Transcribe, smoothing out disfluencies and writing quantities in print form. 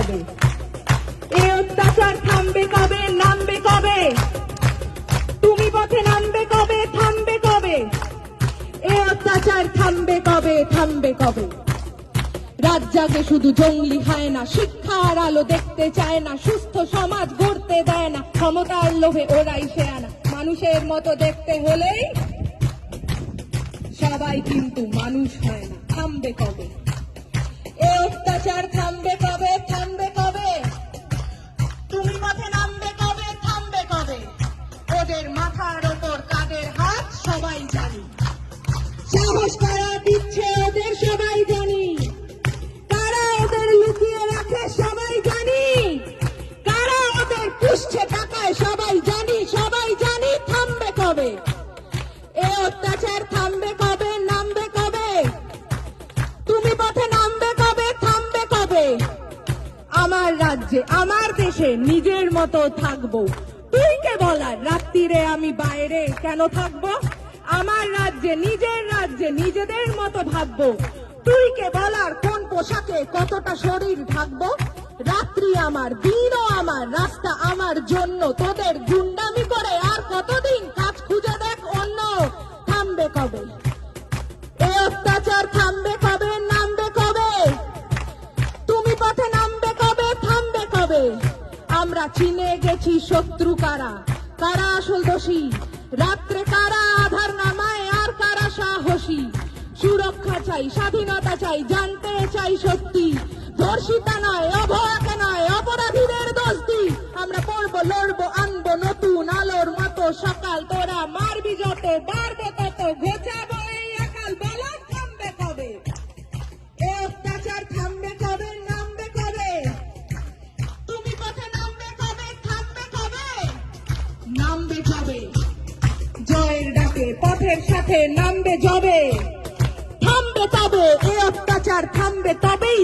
কবে? এ অত্যাচার থামবে কবে? নামবে কবে? তুমি পথে নামবে কবে? থামবে কবে? এ অত্যাচার থামবে কবে? থামবে কবে? রাত জাগে শুধু জঙ্গলি হয় না, শিক্ষার আলো দেখতে চায় না, সুস্থ সমাজ গড়তে দেয় না, ক্ষমতার লোভে ওরাই শেয়ানা। মানুষের মতো দেখতে হলেই সবাই কিন্তু মানুষ হয় না। থামবে কবে? এ অত্যাচার থামবে কবে? থামবে কবে? তুমি পথে নামবে কবে? থামবে কবে? ওদের মাথার ওপর কাদের হাত সবাই জানি, সাহস কারা দিচ্ছে ওদের সবাই জানি, কারা ওদের লুকিয়ে রাখে সবাই জানি, কারা ওদের পুষছে টাকায় সবাই জানি, সবাই জানি। থামবে কবে? এ অত্যাচার থামবে কবে? নামবে কবে? তুমি পথে নামবে কবে? থামবে কবে? আমার রাজ্যে আমার দেশে নিজের মতো থাকবো, তুই কে বলার রাত্রিরে আমি বাইরে কেন থাকবো? আমার রাজ্যে নিজের রাজ্যে নিজেদের মতো ভাববো, তুই কে বলার কোন পোশাকে কতটা শরীর ঢাকবো? রাত্রি আমার, দিনও আমার, রাস্তা আমার জন্য, তোদের গুন্ডামি করে আর কতদিন কাজ খুঁজে দেখ অন্য। থামবে কবে? এ অত্যাচার থামবে কবে? নামবে কবে? তুমি পথে নামবে কবে? থামবে কবে? আমরা চিনে গেছি শত্রু কারা, কারা আসল দোষী, রাত্রে কারা আধার নামায় আর কারা সাহসী। সুরক্ষা চাই, স্বাধীনতা চাই, জানতে চাই সত্যি, ধর্ষিতা নয়, অভয়াকে নয়, অপরাধীদের দোষ দি। আমরা পড়বো, লড়বো, আনবো নতুন আলোর মতো সকাল, তোরা মারবি যত, বাড়বো তত, ঘোচাবো এই আকাল। বলো থামবে কবে? এ অত্যাচার থামবে কবে? নামবে কবে? তুমি পথে নামবে কবে? থামবে কবে? নামবে কবে? জয়ের ডাকে পথের সাথে নামবে যবে, থামবে তবে। এ অত্যাচার থামবে তবেই।